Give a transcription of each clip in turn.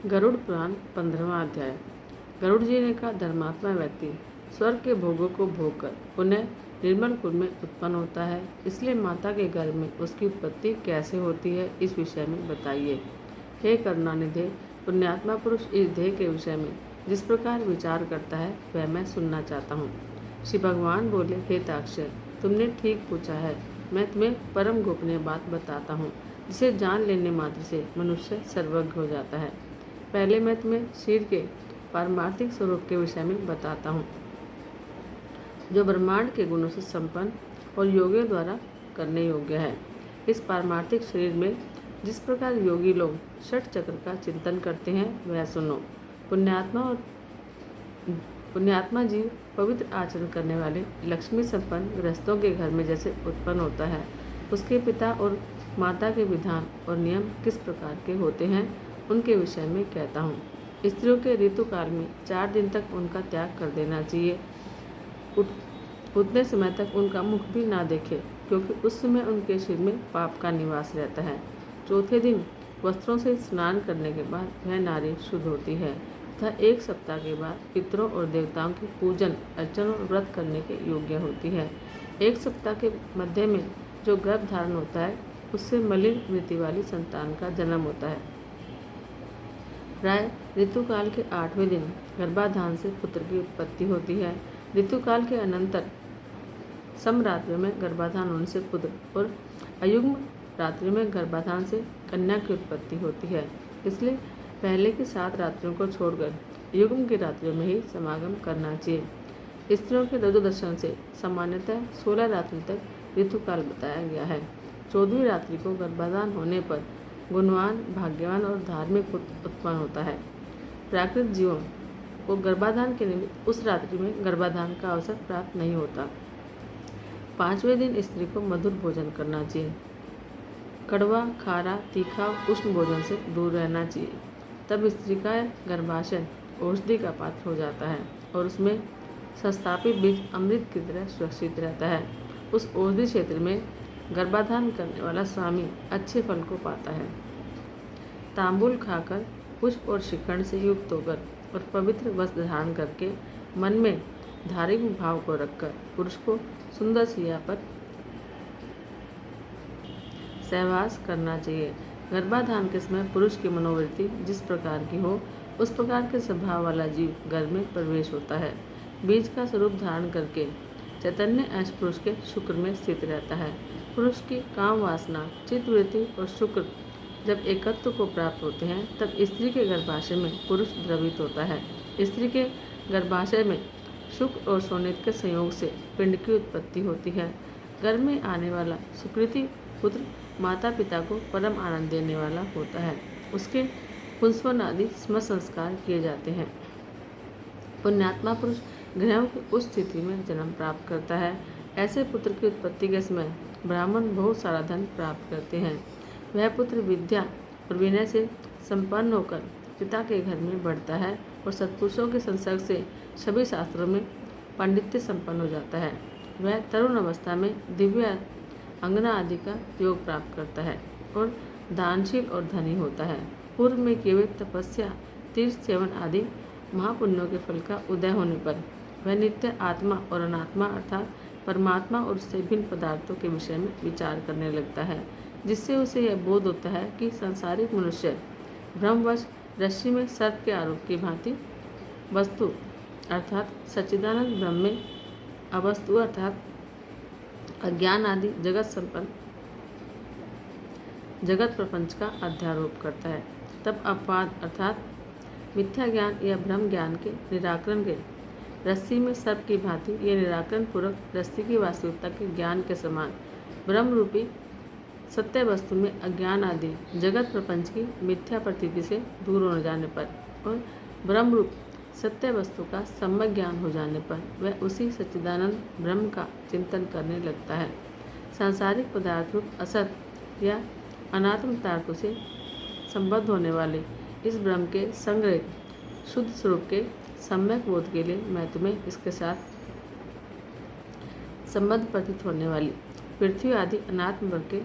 गरुड़ पुराण 15वां अध्याय। गरुड़ जी ने कहा, धर्मात्मा व्यक्ति स्वर्ग के भोगों को भोग कर पुनः निर्मल कुल में उत्पन्न होता है, इसलिए माता के गर्भ में उसकी उत्पत्ति कैसे होती है, इस विषय में बताइए। हे करुणानिधे, पुण्यात्मा पुरुष इस देह के विषय में जिस प्रकार विचार करता है वह मैं सुनना चाहता हूँ। श्री भगवान बोले, हे ताक्षय, तुमने ठीक पूछा है। मैं तुम्हें परम गोपनीय बात बताता हूँ, जिसे जान लेने मात्र से मनुष्य सर्वज्ञ हो जाता है। पहले मैं तुम्हें शरीर के पारमार्थिक स्वरूप के विषय में बताता हूँ, जो ब्रह्मांड के गुणों से संपन्न और योगियों द्वारा करने योग्य है। इस पारमार्थिक शरीर में जिस प्रकार योगी लोग षट चक्र का चिंतन करते हैं वह सुनो। पुण्यात्मा जीव पवित्र आचरण करने वाले लक्ष्मी संपन्न गृहस्थों के घर में जैसे उत्पन्न होता है, उसके पिता और माता के विधान और नियम किस प्रकार के होते हैं उनके विषय में कहता हूँ। स्त्रियों के ऋतु काल में 4 दिन तक उनका त्याग कर देना चाहिए। उतने समय तक उनका मुख भी ना देखे, क्योंकि उस समय उनके शरीर में पाप का निवास रहता है। चौथे दिन वस्त्रों से स्नान करने के बाद वह नारी शुद्ध होती है तथा 1 सप्ताह के बाद पितरों और देवताओं के पूजन अर्चन और व्रत करने के योग्य होती है। 1 सप्ताह के मध्य में जो गर्भ धारण होता है उससे मलिन वृत्ति वाली संतान का जन्म होता है। प्राय ऋतुकाल के 8वें दिन गर्भाधान से पुत्र की उत्पत्ति होती है। ऋतुकाल के अनंतर समरात्रि में गर्भाधान होने से पुत्र और अयुग्म रात्रि में गर्भाधान से कन्या की उत्पत्ति होती है। इसलिए पहले की 7 रात्रियों को छोड़कर युग्म की रात्रियों में ही समागम करना चाहिए। स्त्रियों के ऋतुदर्शन से सामान्यतः 16 रात्रि तक ऋतुकाल बताया गया है। 14वीं रात्रि को गर्भाधान होने पर गुणवान, भाग्यवान और धार्मिक उत्पन्न होता है। प्राकृतिक जीवों को गर्भाधान के निमित्त उस रात्रि में गर्भाधान का अवसर प्राप्त नहीं होता। 5वें दिन स्त्री को मधुर भोजन करना चाहिए। कड़वा, खारा, तीखा, उष्ण भोजन से दूर रहना चाहिए। तब स्त्री का गर्भाशय औषधि का पात्र हो जाता है और उसमें संस्थापित बीज अमृत की तरह सुरक्षित रहता है। उस औषधि क्षेत्र में गर्भाधान करने वाला स्वामी अच्छे फल को पाता है। तांबूल खाकर, पुष्प और शिखंड से युक्त होकर और पवित्र वस्त्र धारण करके मन में धार्मिक भाव को रखकर पुरुष को सुंदर शैया पर सहवास करना चाहिए। गर्भाधान के समय पुरुष की मनोवृत्ति जिस प्रकार की हो उस प्रकार के स्वभाव वाला जीव गर्भ में प्रवेश होता है। बीज का स्वरूप धारण करके चैतन्य अंश पुरुष के शुक्र में स्थित रहता है। पुरुष की काम वासना, चित्तवृत्ति और शुक्र जब एकत्व को प्राप्त होते हैं तब स्त्री के गर्भाशय में पुरुष द्रवित होता है। स्त्री के गर्भाशय में शुक्र और शोणित के संयोग से पिंड की उत्पत्ति होती है। गर्भ में आने वाला सुकृति पुत्र माता पिता को परम आनंद देने वाला होता है। उसके पुंसवन आदि स्मृत संस्कार किए जाते हैं। पुण्यात्मा पुरुष ग्रहों की उस स्थिति में जन्म प्राप्त करता है। ऐसे पुत्र की उत्पत्ति के समय ब्राह्मण बहुत सारा धन प्राप्त करते हैं। वह पुत्र विद्या और विनय से संपन्न होकर पिता के घर में बढ़ता है और सत्पुरुषों के संसर्ग से सभी शास्त्रों में पांडित्य संपन्न हो जाता है। वह तरुण अवस्था में दिव्य अंगना आदि का योग प्राप्त करता है और दानशील और धनी होता है। पूर्व में किए हुए तपस्या, तीर्थ सेवन आदि महापुण्यों के फल का उदय होने पर वह नित्य आत्मा और अनात्मा अर्थात परमात्मा और उससे भिन्न पदार्थों के विषय में विचार करने लगता है, जिससे उसे यह बोध होता है कि सांसारिक मनुष्य भ्रमवश रस्सी में सर्प के आरोप की भांति वस्तु अर्थात सच्चिदानंद ब्रह्म में अवस्तु अर्थात अज्ञान आदि जगत प्रपंच का अध्यारोप करता है। तब अपवाद अर्थात मिथ्या ज्ञान या ब्रह्म ज्ञान के निराकरण के रस्सी में सर्प की भांति ये निराकरण पूर्वक रस्सी की वास्तविकता के ज्ञान के समान ब्रह्म रूपी सत्य वस्तु में अज्ञान आदि जगत प्रपंच की मिथ्या प्रतीति से दूर हो जाने पर और ब्रह्म रूप सत्य वस्तु का सम्यक ज्ञान हो जाने पर वह उसी सच्चिदानंद ब्रह्म का चिंतन करने लगता है। सांसारिक पदार्थ रूप असत या अनात्म पदार्थों से संबद्ध होने वाले इस ब्रह्म के संग्रहित शुद्ध स्वरूप के सम्यक बोध के लिए मैं तुम्हें इसके साथ संबद्ध प्रतीत होने वाली पृथ्वी आदि अनात्म वर्ग के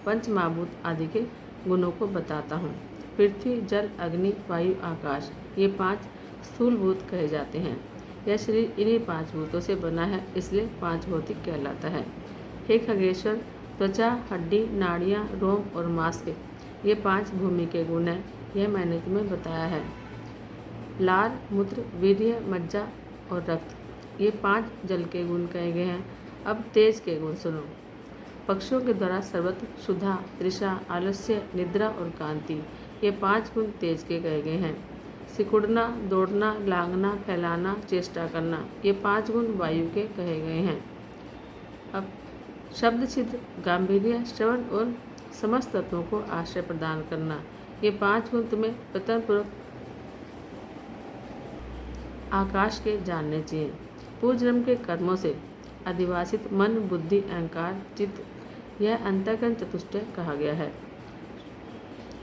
पंच महाभूत आदि के गुणों को बताता हूँ। पृथ्वी, जल, अग्नि, वायु, आकाश, ये 5 स्थूल भूत कहे जाते हैं। यह शरीर इन्हीं 5 भूतों से बना है, इसलिए 5 भौतिक कहलाता है। हे खगेश्वर, त्वचा, हड्डी, नाड़ियाँ, रोम और मांस, ये 5 भूमि के गुण हैं। यह मैंने तुम्हें बताया है। लार, मूत्र, वीर्य, मज्जा और रक्त, ये 5 जल के गुण कहे गए हैं। अब तेज के गुण सुनो। पक्षियों के द्वारा सर्वत्र क्षुधा, तृषा, आलस्य, निद्रा और कांति, ये 5 गुण तेज के कहे गए हैं। सिकुड़ना, दौड़ना, लांघना, फैलाना, चेष्टा करना, ये 5 गुण वायु के कहे गए हैं। अब शब्द, छिद्र, गांभीर्य, श्रवण और समस्त तत्वों को आश्रय प्रदान करना, ये 5 गुण तुम्हें प्रथमपूर्वक आकाश के जानने चाहिए। पूर्वजन्म के कर्मों से अधिवासित मन, बुद्धि, अहंकार, चित्त, यह अंतःकरण चतुष्टय कहा गया है।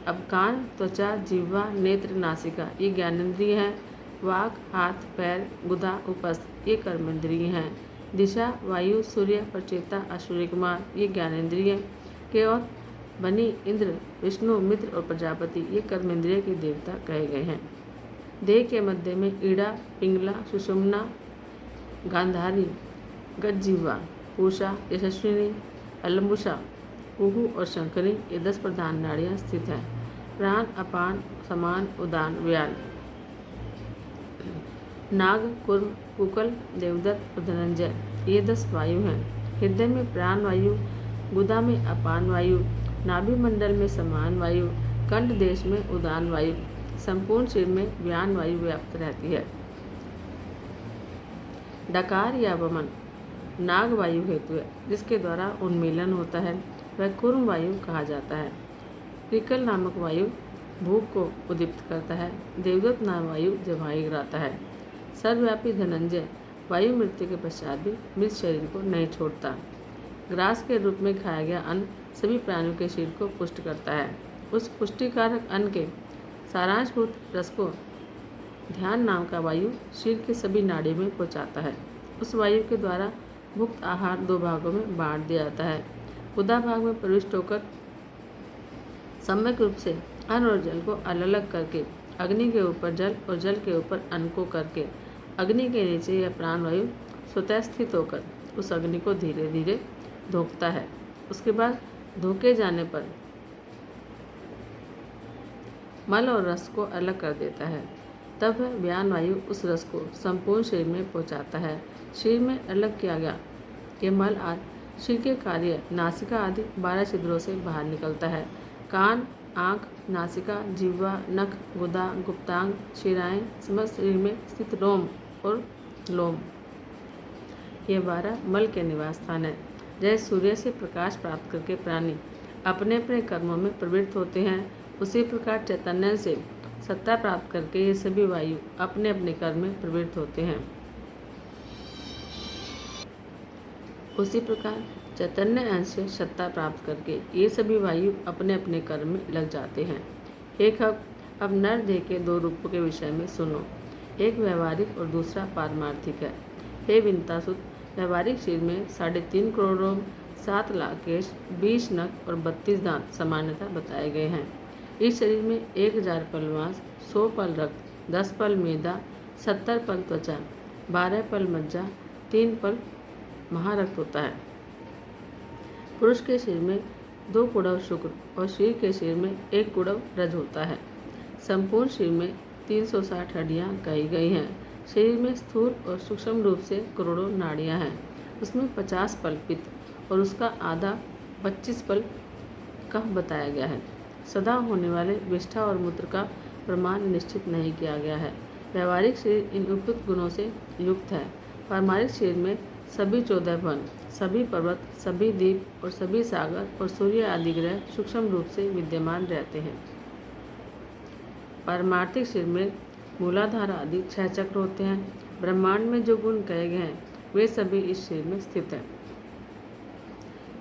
अब कान, त्वचा, जिह्वा, नेत्र, नासिका, ये ज्ञानेंद्रिय हैं। वाक, हाथ, पैर, गुदा, उपस्थ, ये कर्मेंद्रिय हैं। दिशा, वायु, सूर्य, प्रचेता, सूर्य कुमार, ये ज्ञानेंद्रिय हैं। के और बनी, इंद्र, विष्णु, मित्र और प्रजापति, ये कर्मेंद्रिय के देवता कहे गए हैं। देह के मध्य में ईड़ा, पिंगला, सुषुम्ना, गांधारी, गज्जिह्वा, पूषा, यशस्विनी, अलम्बुसा, कुहू और शंकरी, ये 10 प्रधान नाड़ियाँ स्थित हैं। प्राण, अपान, समान, उदान, व्यान, नाग, कुर्म, कुकल, देवदत्त और धनंजय, ये 10 वायु हैं। हृदय में प्राण वायु, गुदा में अपान वायु, नाभि मंडल में समान वायु, कंठ देश में उदान वायु, संपूर्ण शरीर में व्यान वायु व्याप्त रहती है। डकार या वमन नाग वायु हेतु है, जिसके द्वारा उन्मीलन होता है, वह कुर्म वायु कहा जाता है। त्रिकल नामक वायु भूख को उद्दीप्त करता है। देवदत्त नाम वायु जवाई गिराता है। सर्वव्यापी धनंजय वायु मृत्यु के पश्चात भी मृत शरीर को नहीं छोड़ता। ग्रास के रूप में खाया गया अन्न सभी प्राणियों के शरीर को पुष्ट करता है। उस पुष्टिकारक अन्न के सारांशभूत रस को ध्यान नाम का वायु शरीर के सभी नाड़ियों में पहुँचाता है। उस वायु के द्वारा मुक्त आहार 2 भागों में बांट दिया जाता है। गुदा भाग में प्रविष्ट होकर सम्यक रूप से अन्न और जल को अलग अलग करके अग्नि के ऊपर जल और जल के ऊपर अन्न को करके अग्नि के नीचे यह प्राण वायु स्वतः स्थित होकर उस अग्नि को धीरे धीरे धोखता है। उसके बाद धोखे जाने पर मल और रस को अलग कर देता है। तब वह व्यान वायु उस रस को संपूर्ण शरीर में पहुंचाता है। शरीर में अलग किया गया ये मल आदि शरीर के कार्य नासिका आदि 12 छिद्रों से बाहर निकलता है। कान, आँख, नासिका, जिह्वा, नख, गुदा, गुप्तांग, शिराएं, समस्त शरीर में स्थित रोम और लोम, ये 12 मल के निवास स्थान है। जैसे सूर्य से प्रकाश प्राप्त करके प्राणी अपने अपने कर्मों में प्रवृत्त होते हैं, उसी प्रकार चैतन्य से सत्ता प्राप्त करके ये सभी वायु अपने अपने कर्म में प्रवृत्त होते हैं। उसी प्रकार चैतन्य अंश से सत्ता प्राप्त करके ये सभी वायु अपने अपने कर्म में लग जाते हैं। एक अब नर देह के 2 रूपों के विषय में सुनो। एक व्यवहारिक और दूसरा पारमार्थिक है। हे विंतासुत, व्यवहारिक शरीर में 3.5 करोड़ रोम, 7 लाख केश, 20 नख और 32 दांत सामान्यतः बताए गए हैं। इस शरीर में 1000 पल मांस, 100 पल रक्त, 10 पल मेदा, 70 पल त्वचा, 12 पल मज्जा, 3 पल महारक्त होता है। पुरुष के शरीर में 2 कुड़व शुक्र और शरीर के शरीर में 1 कुड़व रज होता है। संपूर्ण शरीर में 360 हड्डियाँ कही गई हैं। शरीर में स्थूल और सूक्ष्म रूप से करोड़ों नाड़ियाँ हैं। उसमें 50 पल पित्त और उसका आधा 25 पल कफ बताया गया है। सदा होने वाले विष्ठा और मूत्र का प्रमाण निश्चित नहीं किया गया है। व्यवहारिक शरीर इन उपयुक्त गुणों से युक्त है। पारमारिक शरीर में सभी 14 वन, सभी पर्वत, सभी द्वीप और सभी सागर और सूर्य आदि ग्रह सूक्ष्म रूप से विद्यमान रहते हैं। पारमार्थिक शरीर में मूलाधार आदि 6 चक्र होते हैं। ब्रह्मांड में जो गुण कहे गए हैं वे सभी इस शरीर में स्थित हैं।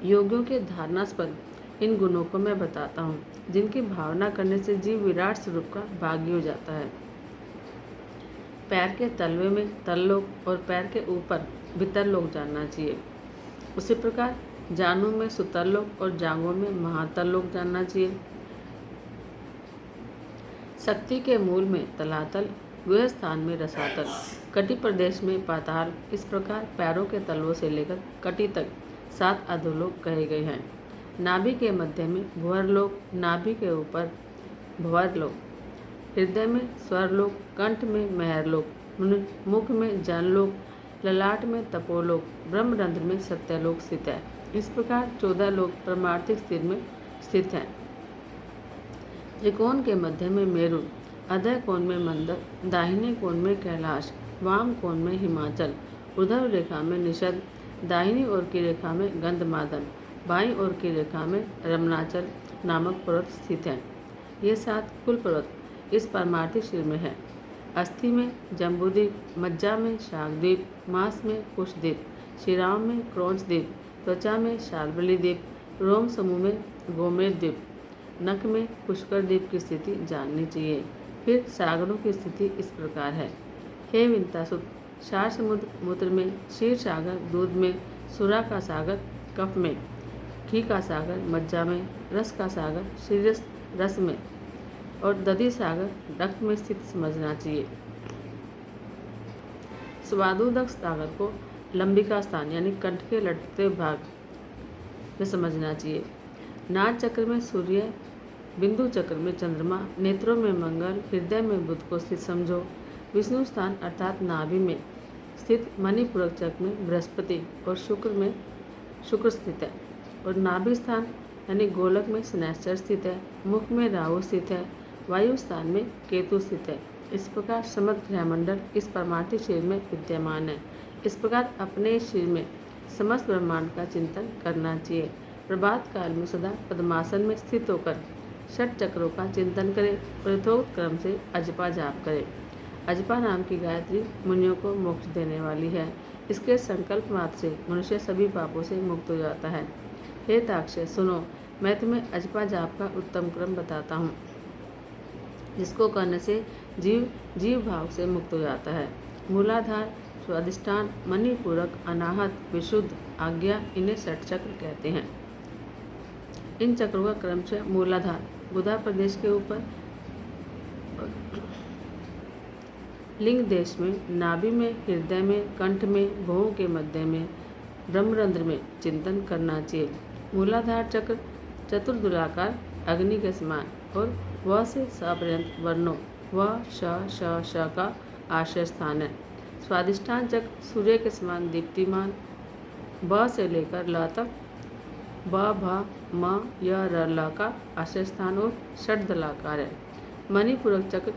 योगियों के धारणास्पद इन गुणों को मैं बताता हूँ, जिनकी भावना करने से जीव विराट स्वरूप का भागी हो जाता है। पैर के तलवे में तल्लोक और पैर के ऊपर भीतरलोक जानना चाहिए। उसी प्रकार जानों में सुतरलोक और जांघों में महातरलोक जानना चाहिए। शक्ति के मूल में तलातल, गुह स्थान में रसातल, कटि प्रदेश में पाताल। इस प्रकार पैरों के तलवों से लेकर कटि तक 7 अधोलोक कहे गए हैं। नाभि के मध्य में भुवरलोक, नाभि के ऊपर भंवरलोक, हृदय में स्वरलोक, कंठ में महरलोक, मुख में जनलोक, ललाट में तपोलोक, ब्रह्मरंध्र में सत्यलोक स्थित है। इस प्रकार 14 लोक परमार्थिक स्थिति में स्थित हैं। त्रिकोण के मध्य में मेरु, अधः कोण में मंदर, दाहिने कोण में कैलाश, वाम कोण में हिमाचल, ऊर्ध्व रेखा में निषद, दाहिनी ओर की रेखा में गंधमादन, बाईं ओर की रेखा में रमणाचल नामक पर्वत स्थित हैं। ये 7 कुल पर्वत इस परमार्थिक शरीर में है। अस्थि में जम्बूद्वीप, मज्जा में शाकद्वीप, मांस में कुशद्वीप, शिराओं में क्रौंचद्वीप, त्वचा में शाल्मली द्वीप, रोम समूह में गोमेर द्वीप, नख में पुष्कर द्वीप की स्थिति जाननी चाहिए। फिर सागरों की स्थिति इस प्रकार है। हे विंतासुत, क्षार समुद्र मूत्र में, क्षीर सागर दूध में, सुरा का सागर कफ में, घी का सागर मज्जा में, रस का सागर शीरस रस में और दधि सागर रक्त में स्थित समझना चाहिए। स्वादुदक सागर को लंबिका स्थान यानी कंठ के लटकते भाग में समझना चाहिए। नाड़ चक्र में सूर्य, बिंदु चक्र में चंद्रमा, नेत्रों में मंगल, हृदय में बुध को स्थित समझो। विष्णु स्थान अर्थात नाभि में स्थित मणिपूरक चक्र में बृहस्पति और शुक्र में शुक्र स्थित है और नाभि स्थान यानी गोलक में शनैश्चर स्थित है। मुख में राहु स्थित है। वायु स्थान में केतु स्थित है। इस प्रकार समग्र ग्रहमंडल इस परमार्थिक शरीर में विद्यमान है। इस प्रकार अपने शरीर में समस्त ब्रह्मांड का चिंतन करना चाहिए। प्रभात काल में सदा पद्मासन में स्थित होकर 6 चक्रों का चिंतन करें और यथोक्त क्रम से अजपा जाप करें। अजपा नाम की गायत्री मुनियों को मोक्ष देने वाली है। इसके संकल्प मात्र से मनुष्य सभी पापों से मुक्त हो जाता है। हे ताक्षय सुनो, मैं तुम्हें अजपा जाप का उत्तम क्रम बताता हूँ, जिसको करने से जीव भाव से मुक्त हो जाता है। मूलाधार, स्वादिष्ठान, मणिपूरक, अनाहत, विशुद्ध, आज्ञा, इन्हें 6 चक्र कहते हैं। इन चक्रों का क्रमशः मूलाधार गुदा प्रदेश के ऊपर, लिंग देश में, नाभि में, हृदय में, कंठ में, भौहों के मध्य में, ब्रह्मरंध्र में चिंतन करना चाहिए। मूलाधार चक्र चतुर्दुलाकार अग्नि के समान और व से स पर्यंत वर्णों व श का आश्रय स्थान है। स्वादिष्ठान चक्र सूर्य के समान दीप्तिमान, ब से लेकर ल तक, ब भ म य र ल का आश्रय स्थान और 6 दलाकार है। मणिपूरक चक्र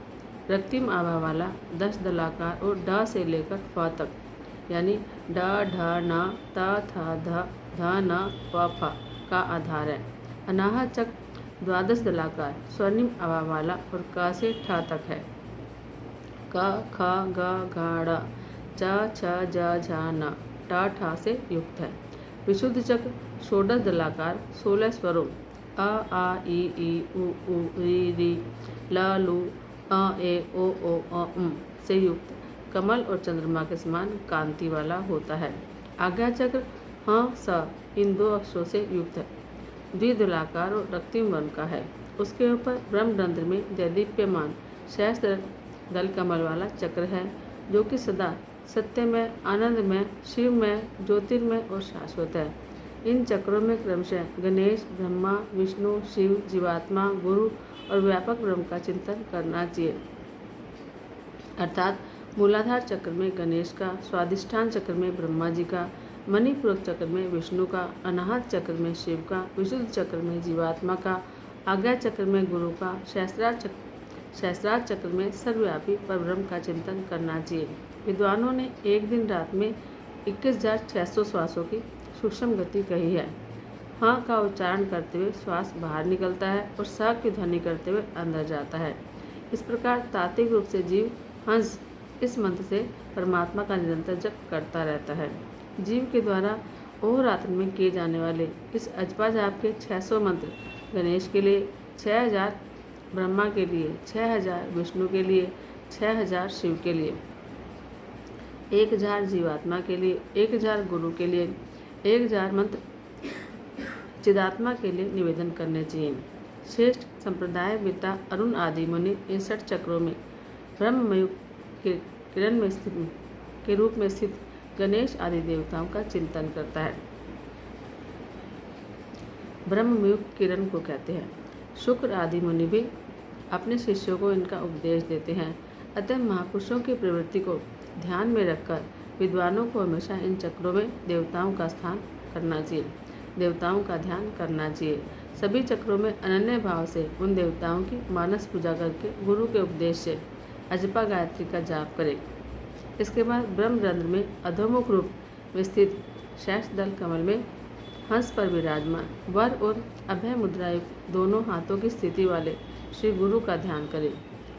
रक्तिम आभा वाला 10 दलाकार और ड से लेकर फ तक यानी ड ढ न त थ ध ध न प फ का आधार है। अनाहत चक्र 12 दलाकार स्वर्णिम आभा वाला और क से ठ तक है। क ख ग घ ड़ च छ ज झ न ट ठ से युक्त है। विशुद्ध चक्र 16 दलाकार 16 स्वरों अ आ ई उ री री ल लू अ ए ओ से युक्त कमल और चंद्रमा के समान कांति वाला होता है। आज्ञा चक्र ह स इन 2 अक्षरों से युक्त है। द्विदलाकार और रक्तिम वर्ण का है। उसके ऊपर ब्रह्मरंध्र में दैदीप्यमान सहस्त्र दल कमल वाला चक्र है, जो कि सदा सत्यमय, आनंदमय, शिवमय, ज्योतिर्मय और शाश्वत है। इन चक्रों में क्रमशः गणेश, ब्रह्मा, विष्णु, शिव, जीवात्मा, गुरु और व्यापक ब्रह्म का चिंतन करना चाहिए। अर्थात मूलाधार चक्र में गणेश का, स्वादिष्ठान चक्र में ब्रह्मा जी का, मणिपूरक चक्र में विष्णु का, अनाहत चक्र में शिव का, विशुद्ध चक्र में जीवात्मा का, आज्ञा चक्र में गुरु का, सहस्रार चक्र में सर्वव्यापी परब्रह्म का चिंतन करना चाहिए। विद्वानों ने एक दिन रात में 21,600 श्वासों की सूक्ष्म गति कही है। हाँ का उच्चारण करते हुए श्वास बाहर निकलता है और स की ध्वनि करते हुए अंदर जाता है। इस प्रकार तात्विक रूप से जीव हंस इस मंत्र से परमात्मा का निरंतर जप करता रहता है। जीव के द्वारा अहोरात्र में किए जाने वाले इस अजपा जाप के 600 मंत्र गणेश के लिए, 6000 ब्रह्मा के लिए, 6000 विष्णु के लिए, 6000 शिव के लिए, 1000 जीवात्मा के लिए, 1000 गुरु के लिए, 1000 मंत्र चिदात्मा के लिए निवेदन करने चाहिए। श्रेष्ठ संप्रदाय विता अरुण आदि मुनि इन 6 चक्रों में ब्रह्मयुग के किरण में स्थित के रूप में स्थित गणेश आदि देवताओं का चिंतन करता है। ब्रह्मयुग किरण को कहते हैं। शुक्र आदि मुनि भी अपने शिष्यों को इनका उपदेश देते हैं। अतः महापुरुषों की प्रवृत्ति को ध्यान में रखकर विद्वानों को हमेशा इन चक्रों में देवताओं का स्थान करना चाहिए, देवताओं का ध्यान करना चाहिए। सभी चक्रों में अनन्य भाव से उन देवताओं की मानस पूजा करके गुरु के उपदेश से अजपा गायत्री का जाप करें। इसके बाद ब्रह्मरंध्र में अधोमुख रूप में स्थित शेष दल कमल में हंस पर विराजमान वर और अभय मुद्रायुक्त दोनों हाथों की स्थिति वाले श्री गुरु का ध्यान करें।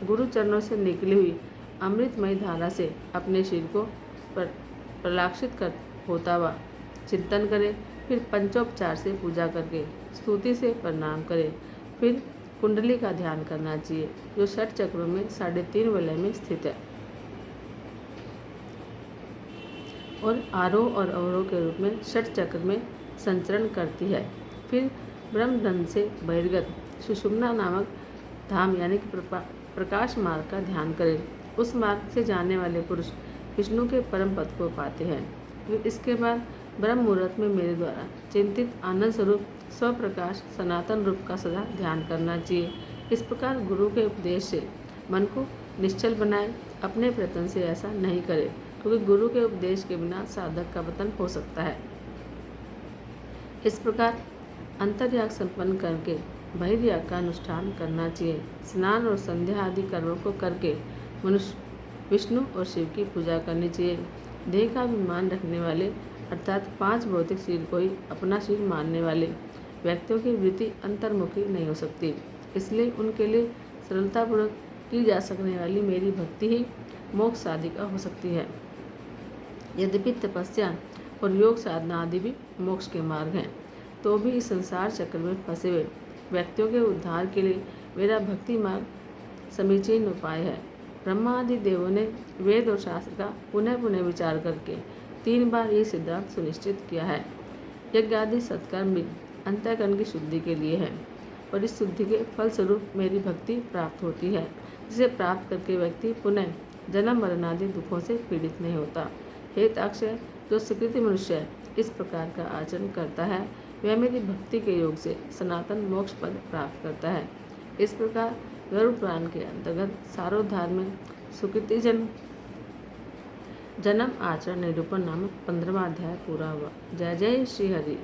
गुरु चरणों से निकली हुई अमृतमयी धारा से अपने शरीर को प्रलाक्षित कर होता हुआ चिंतन करें। फिर पंचोपचार से पूजा करके स्तुति से प्रणाम करें। फिर कुंडली का ध्यान करना चाहिए जो 6 चक्रों में 3.5 वलय में स्थित है और आरोह और अवरोह के रूप में 6 चक्र में संचरण करती है। फिर ब्रह्मरंध्र से बहिर्गत सुषुम्ना नामक धाम यानी कि प्रकाश मार्ग का ध्यान करें। उस मार्ग से जाने वाले पुरुष विष्णु के परम पद को पाते हैं। फिर इसके बाद ब्रह्म मुहूर्त में मेरे द्वारा चिंतित आनंद स्वरूप स्वप्रकाश सनातन रूप का सदा ध्यान करना चाहिए। इस प्रकार गुरु के उपदेश से मन को निश्चल बनाए। अपने प्रयत्न से ऐसा नहीं करे क्योंकि गुरु के उपदेश के बिना साधक का पतन हो सकता है। इस प्रकार अंतर्याग संपन्न करके बहिर्याग का अनुष्ठान करना चाहिए। स्नान और संध्या आदि कर्मों को करके मनुष्य विष्णु और शिव की पूजा करनी चाहिए। देह का अभिमान रखने वाले अर्थात 5 भौतिक शरीर को ही अपना शरीर मानने वाले व्यक्तियों की वृत्ति अंतर्मुखी नहीं हो सकती। इसलिए उनके लिए सरलतापूर्वक की जा सकने वाली मेरी भक्ति ही मोक्ष साधिका हो सकती है। यद्यपि तपस्या और योग साधना आदि भी मोक्ष के मार्ग हैं, तो भी इस संसार चक्र में फंसे हुए व्यक्तियों के उद्धार के लिए मेरा भक्ति मार्ग समीचीन उपाय है। ब्रह्मा आदि देवों ने वेद और शास्त्र का पुनः पुनः विचार करके 3 बार ये सिद्धांत सुनिश्चित किया है। यज्ञ आदि सत्कर्म भी अंतःकरण की शुद्धि के लिए है और इस शुद्धि के फलस्वरूप मेरी भक्ति प्राप्त होती है, जिसे प्राप्त करके व्यक्ति पुनः जन्म मरण आदि दुखों से पीड़ित नहीं होता। हे ताक्षय, जो सुकृति मनुष्य इस प्रकार का आचरण करता है वह मेरी भक्ति के योग से सनातन मोक्ष पद प्राप्त करता है। इस प्रकार गरुड़ पुराण के अंतर्गत सारोद्धार में सुकृति जन्म आचरण निरूपण नामक 15वां अध्याय पूरा हुआ। जय जय श्री हरि।